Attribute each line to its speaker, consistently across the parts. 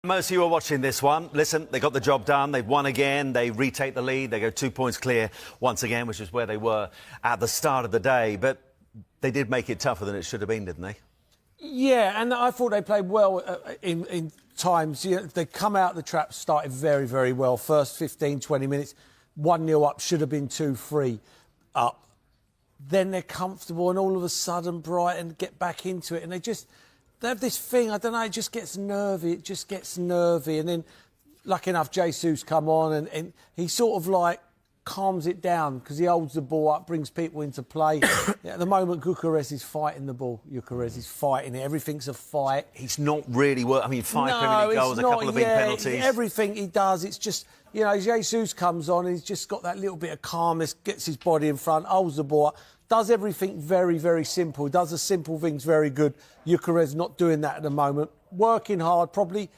Speaker 1: Most of you are watching this one. Listen, they got the job done. They've won again. They retake the lead. They go 2 points clear once again, which is where they were at the start of the day. But they did make it tougher than it should have been, didn't they?
Speaker 2: Yeah, and I thought they played well in times. You know, they come out the trap, started very, very well. First 15, 20 minutes, 1-0 up, should have been 2-3 up. Then they're comfortable, and all of a sudden Brighton get back into it, and they have this thing, I don't know, it just gets nervy. It just gets nervy. And then, lucky enough, Jesus come on and he sort of like calms it down because he holds the ball up, brings people into play. At the moment, Gyökeres is fighting the ball. Gyökeres is fighting it. Everything's a fight.
Speaker 1: He's not really I mean, 5 Premier League goals, a couple of big penalties.
Speaker 2: Everything he does, it's just, you know, Jesus comes on and he's just got that little bit of calmness, gets his body in front, holds the ball up. Does everything very, very simple. Does the simple things very good. Gyökeres not doing that at the moment. Working hard, probably.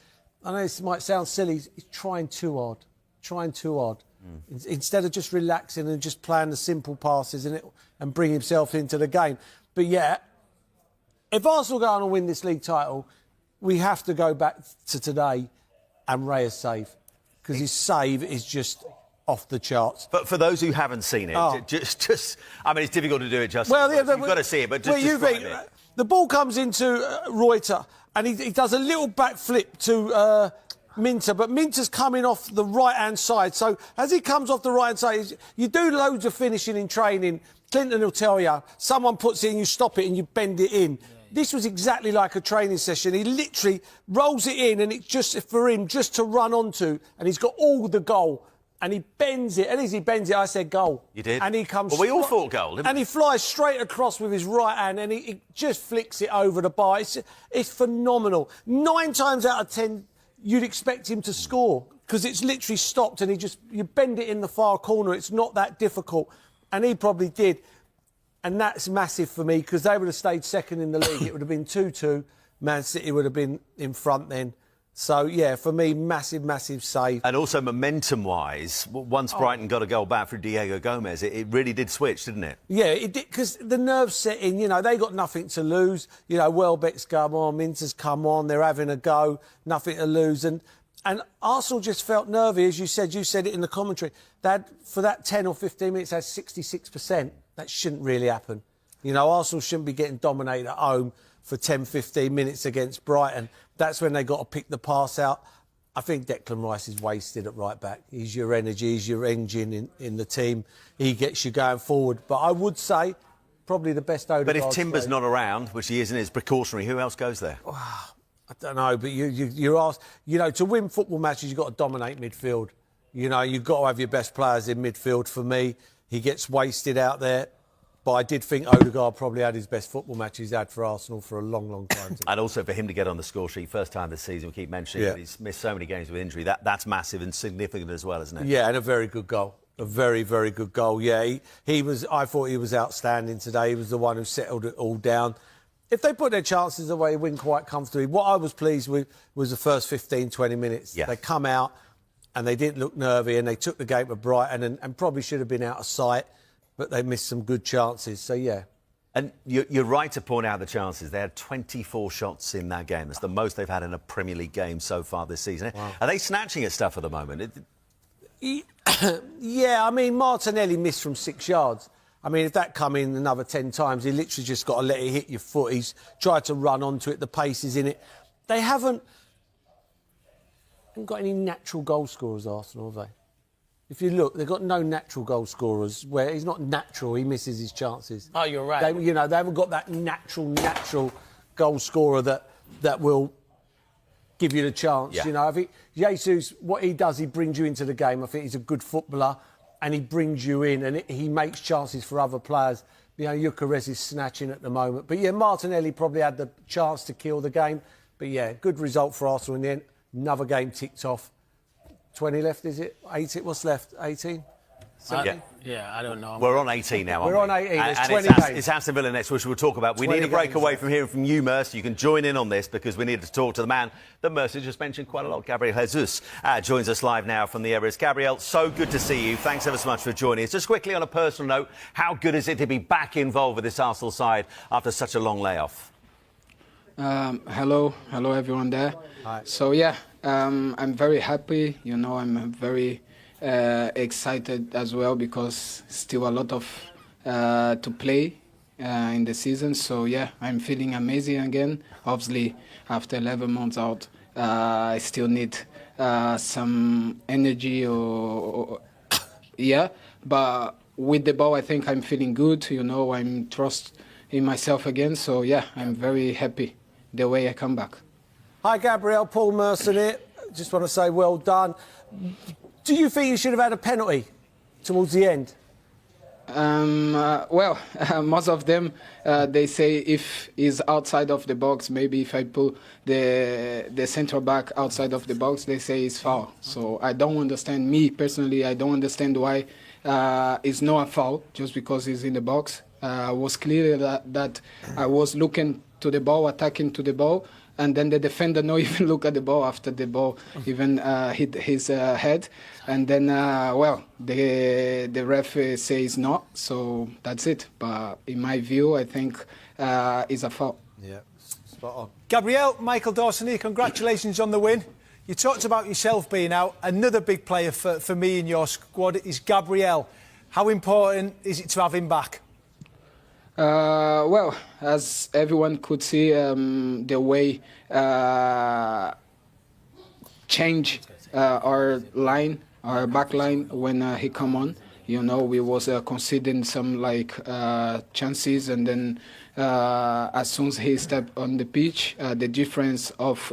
Speaker 2: I know this might sound silly. He's trying too hard. Instead of just relaxing and just playing the simple passes and bring himself into the game. But yeah, if Arsenal go on and win this league title, we have to go back to today and Raya's save. Because his save is just off the charts.
Speaker 1: But for those who haven't seen it, just I mean, it's difficult to do it justice.
Speaker 2: Well,
Speaker 1: you've got to see it, but just describe it.
Speaker 2: The ball comes into Wright and he does a little back flip to Minter, but Minter's coming off the right-hand side. So as he comes off the right-hand side, you do loads of finishing in training. Clinton will tell you, someone puts it in, you stop it and you bend it in. This was exactly like a training session. He literally rolls it in and it's just for him just to run onto, and he's got all the goal. And he bends it. And as he bends it, I said goal.
Speaker 1: You did?
Speaker 2: And he comes...
Speaker 1: Well, we all thought goal, didn't we?
Speaker 2: And he flies straight across with his right hand and he just flicks it over the bar. It's phenomenal. 9 times out of 10, you'd expect him to score because it's literally stopped and you bend it in the far corner. It's not that difficult. And he probably did. And that's massive for me because they would have stayed second in the league. It would have been 2-2. Man City would have been in front then. So, yeah, for me, massive, massive save.
Speaker 1: And also momentum-wise, once Brighton got a goal back through Diego Gomez, it really did switch, didn't it?
Speaker 2: Yeah, it did, because the nerves set in, you know, they got nothing to lose. You know, Welbeck's come on, Minter's come on, they're having a go, nothing to lose. And Arsenal just felt nervy, as you said it in the commentary. For that 10 or 15 minutes, they had 66%. That shouldn't really happen. You know, Arsenal shouldn't be getting dominated at home for 10, 15 minutes against Brighton. That's when they got to pick the pass out. I think Declan Rice is wasted at right back. He's your energy, he's your engine in the team. He gets you going forward. But I would say probably the best Odegaard.
Speaker 1: But if Timber's not around, which he isn't, it's precautionary, who else goes there?
Speaker 2: I don't know, but you're asked... You know, to win football matches, you've got to dominate midfield. You know, you've got to have your best players in midfield. For me, he gets wasted out there. But I did think Odegaard probably had his best football match he's had for Arsenal for a long, long time.
Speaker 1: And also for him to get on the score sheet, first time this season, we keep mentioning that he's missed so many games with injury. That's massive and significant as well, isn't it?
Speaker 2: Yeah, and a very good goal. A very, very good goal. Yeah, he was... I thought he was outstanding today. He was the one who settled it all down. If they put their chances away, they win quite comfortably. What I was pleased with was the first 15, 20 minutes.
Speaker 1: Yes.
Speaker 2: They come out and they didn't look nervy and they took the game to Brighton and probably should have been out of sight, but they missed some good chances. So, yeah.
Speaker 1: And you're right to point out the chances. They had 24 shots in that game. That's the most they've had in a Premier League game so far this season. Wow. Are they snatching at stuff at the moment?
Speaker 2: Yeah, I mean, Martinelli missed from 6 yards. I mean, if that come in another 10 times, he literally just got to let it hit your foot. He's tried to run onto it. The pace is in it. They haven't got any natural goal scorers, Arsenal, have they? If you look, they've got no natural goal scorers. Where he's not natural, he misses his chances.
Speaker 3: Oh, you're right.
Speaker 2: They haven't got that natural goal scorer that will give you the chance.
Speaker 1: Yeah.
Speaker 2: You know, I think Jesus, what he does, he brings you into the game. I think he's a good footballer, and he brings you in, and he makes chances for other players. You know, Gyökeres is snatching at the moment. But yeah, Martinelli probably had the chance to kill the game. But yeah, good result for Arsenal in the end. Another game ticked off. 20 left, is it? 18? What's left? 18?
Speaker 3: Yeah, I don't know.
Speaker 1: We're on 18 now, aren't we?
Speaker 2: We're on 18. There's 20
Speaker 1: games.
Speaker 2: games.
Speaker 1: It's Aston Villa next, which we'll talk about. We need a break away from hearing from you, Merce. You can join in on this because we need to talk to the man that Merce has just mentioned quite a lot. Gabriel Jesus joins us live now from the Emirates. Gabriel, so good to see you. Thanks ever so much for joining us. Just quickly on a personal note, how good is it to be back involved with this Arsenal side after such a long layoff?
Speaker 4: Hello everyone there.
Speaker 2: Hi.
Speaker 4: So yeah, I'm very happy. You know, I'm very excited as well because still a lot of to play in the season. So yeah, I'm feeling amazing again. Obviously, after 11 months out, I still need some energy or yeah, but with the ball, I think I'm feeling good. You know, I'm trust in myself again. So yeah, I'm very happy the way I come back.
Speaker 2: Hi, Gabriel. Paul Merson here. Just want to say well done. Do you think you should have had a penalty towards the end?
Speaker 4: Most of them, they say if he's outside of the box, maybe if I pull the central back outside of the box, they say it's foul. So I don't understand, me personally, I don't understand why it's not a foul just because he's in the box. Was clear that I was looking to the ball, attacking to the ball, and then the defender not even look at the ball after the ball even hit his head. And then, the ref says not, so that's it. But in my view, I think it's a foul.
Speaker 2: Yeah, spot on.
Speaker 5: Gabriel, Michael Dawson here, congratulations on the win. You talked about yourself being out. Another big player for me in your squad is Gabriel. How important is it to have him back?
Speaker 4: As everyone could see, the way change our back line when he come on. You know, we was conceding some chances, and then as soon as he stepped on the pitch, the difference of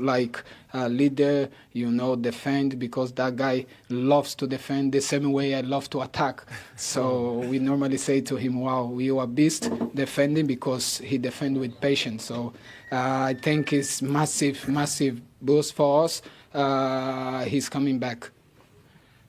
Speaker 4: leader, you know, defend, because that guy loves to defend the same way I love to attack. So we normally say to him, wow, you are a beast defending, because he defend with patience. So I think it's massive boost for us. He's coming back.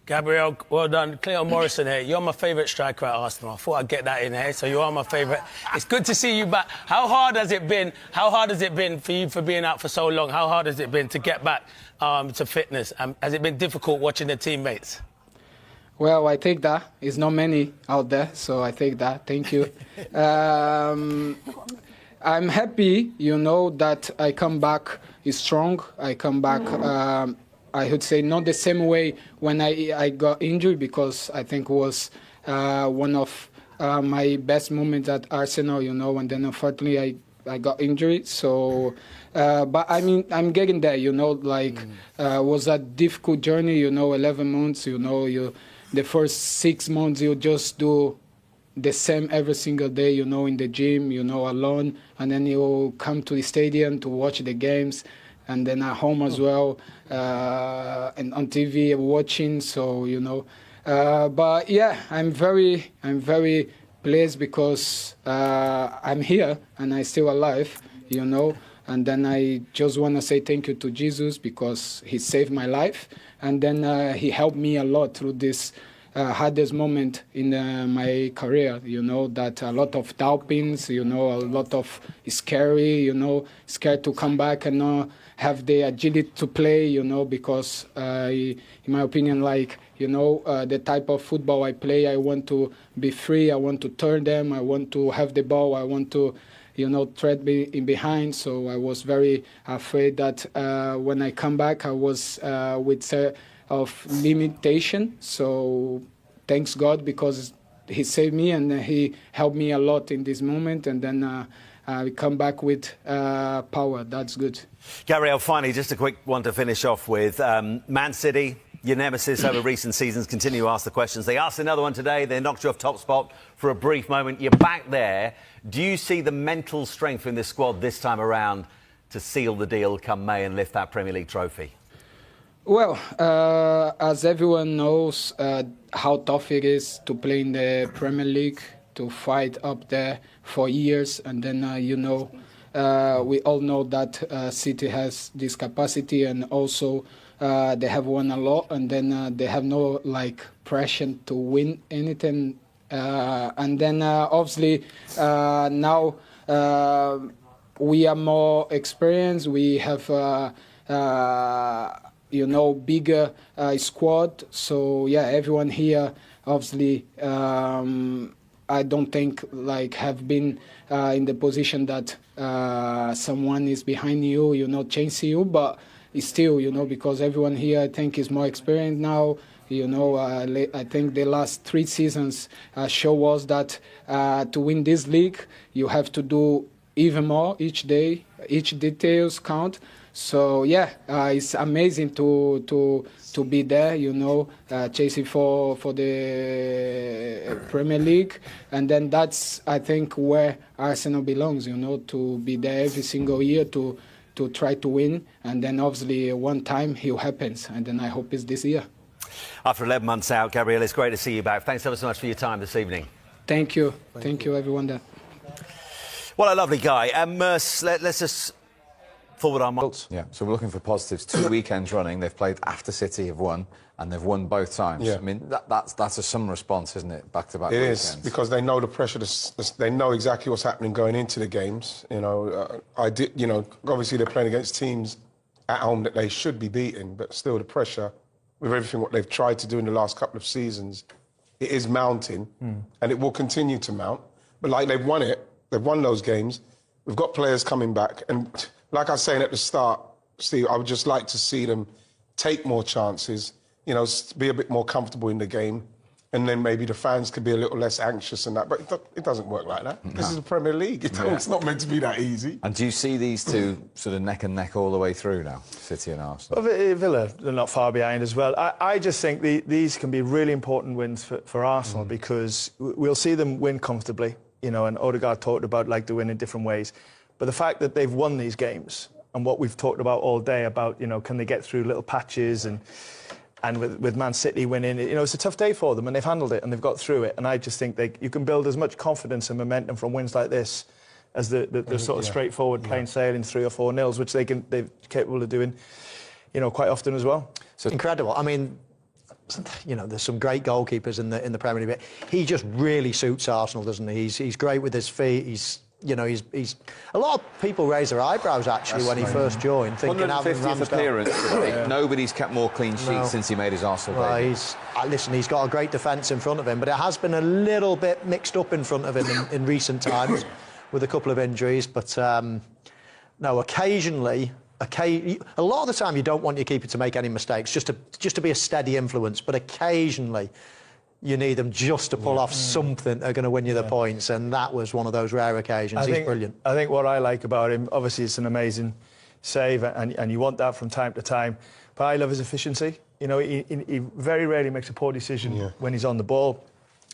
Speaker 3: Gabriel, well done. Clinton Morrison here. You're my favourite striker at Arsenal. I thought I'd get that in here, so you are my favourite. It's good to see you back. How hard has it been? How hard has it been for you for being out for so long? How hard has it been to get back to fitness? Has it been difficult watching the teammates?
Speaker 4: Well, I take that. There's not many out there, so I take that. Thank you. I'm happy, you know, that I come back strong. I come back, I would say, not the same way when I got injured, because I think it was one of my best moments at Arsenal, you know, and then unfortunately I got injured. So, but I mean, I'm getting there, you know, was a difficult journey, you know, 11 months, you know, the first 6 months you just do the same every single day, you know, in the gym, you know, alone, and then you come to the stadium to watch the games, and then at home as well, and on TV watching. So, you know, but yeah, I'm very pleased because I'm here and I'm still alive, you know. And then I just want to say thank you to Jesus, because he saved my life, and then he helped me a lot through this hardest moment in my career, you know, that a lot of doubtings, you know, a lot of scary, you know, scared to come back and not have the agility to play, you know, because in my opinion, you know, the type of football I play, I want to be free, I want to turn them, I want to have the ball, I want to, you know, thread in behind. So I was very afraid that when I come back, I was with of limitation. So thanks God, because he saved me and he helped me a lot in this moment. And then I come back with power. That's good.
Speaker 1: Gabriel, finally, just a quick one to finish off with. Man City, your nemesis over recent seasons, continue to ask the questions. They asked another one today. They knocked you off top spot for a brief moment. You're back there. Do you see the mental strength in this squad this time around to seal the deal come May and lift that Premier League trophy?
Speaker 4: Well, as everyone knows how tough it is to play in the Premier League, to fight up there for years, and then, you know, we all know that City has this capacity, and also they have won a lot, and then they have no, pressure to win anything. And then, obviously, now we are more experienced. We have you know, bigger squad. So yeah, everyone here, obviously, I don't think have been in the position that someone is behind you, chasing you, but it's still, because everyone here, I think, is more experienced now. I think the last 3 seasons show us that to win this league, you have to do even more each day. Each details count. So yeah, it's amazing to be there. Chasing for the Premier League, and then that's, I think, where Arsenal belongs. To be there every single year to try to win, and then obviously one time it happens, and then I hope it's this year.
Speaker 1: After 11 months out, Gabriel, it's great to see you back. Thanks ever so much for your time this evening.
Speaker 4: Thank you. Thank you, everyone there.
Speaker 1: What a lovely guy. Merce, let's just forward our minds.
Speaker 6: Yeah, so we're looking for positives. 2 weekends running, they've played after City have won, and they've won both times.
Speaker 7: Yeah.
Speaker 6: I mean, that's a some response, isn't it? Back-to-back weekends.
Speaker 7: It is, because they know the pressure. They know exactly what's happening going into the games. Obviously they're playing against teams at home that they should be beating, but still the pressure, with everything what they've tried to do in the last couple of seasons, it is mounting, and it will continue to mount. But like, they've won it. They've won those games. We've got players coming back, and like I was saying at the start, Steve, I would just like to see them take more chances, be a bit more comfortable in the game, and then maybe the fans could be a little less anxious and that. But it doesn't work like that. No. This is the Premier League. It's not meant to be that easy.
Speaker 6: And do you see these two sort of neck and neck all the way through now, City and Arsenal?
Speaker 8: Well, Villa, they're not far behind as well. I just think these can be really important wins for Arsenal, because we'll see them win comfortably, and Odegaard talked about the win in different ways. But the fact that they've won these games, and what we've talked about all day about, can they get through little patches, and with Man City winning, it's a tough day for them, and they've handled it and they've got through it. And I just think you can build as much confidence and momentum from wins like this as the sort of straightforward plain sailing 3 or 4-0s, which they're capable of doing, quite often as well.
Speaker 9: So incredible. I mean, there's some great goalkeepers in the Premier League. He just really suits Arsenal, doesn't he? He's great with his feet. He's a lot of people raise their eyebrows actually when he first joined, thinking
Speaker 6: 150th appearance. Nobody's kept more clean sheets since he made his Arsenal debut.
Speaker 9: Listen, he's got a great defence in front of him, but it has been a little bit mixed up in front of him in recent times with a couple of injuries. But no, occasionally, a lot of the time you don't want your keeper to make any mistakes, just to be a steady influence. But occasionally, you need them just to pull off something that are going to win you the points, and that was one of those rare occasions. He's brilliant.
Speaker 8: I think what I like about him, obviously it's an amazing save, and you want that from time to time, but I love his efficiency. He very rarely makes a poor decision when he's on the ball.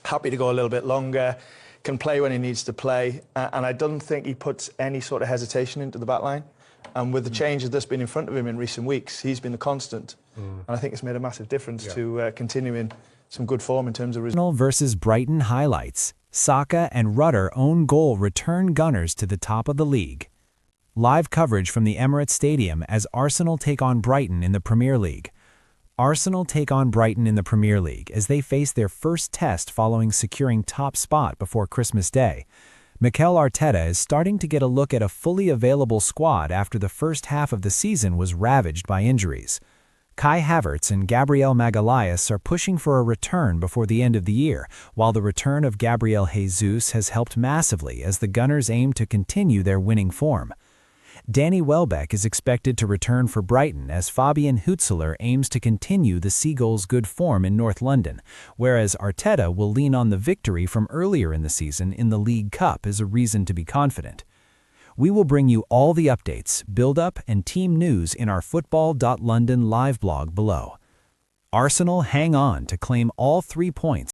Speaker 8: Happy to go a little bit longer, can play when he needs to play, and I don't think he puts any sort of hesitation into the back line. And with the changes that's been in front of him in recent weeks, he's been the constant, and I think it's made a massive difference to continuing some good form in terms of
Speaker 10: Arsenal versus Brighton highlights. Saka and Rutter own goal return Gunners to the top of the league. Live coverage from the Emirates Stadium as Arsenal take on Brighton in the Premier League. Arsenal take on Brighton in the Premier League as they face their first test following securing top spot before Christmas Day. Mikel Arteta is starting to get a look at a fully available squad after the first half of the season was ravaged by injuries. Kai Havertz and Gabriel Magalhaes are pushing for a return before the end of the year, while the return of Gabriel Jesus has helped massively as the Gunners aim to continue their winning form. Danny Welbeck is expected to return for Brighton as Fabian Hutzler aims to continue the Seagulls' good form in North London, whereas Arteta will lean on the victory from earlier in the season in the League Cup as a reason to be confident. We will bring you all the updates, build-up, and team news in our football.london live blog below. Arsenal hang on to claim all 3 points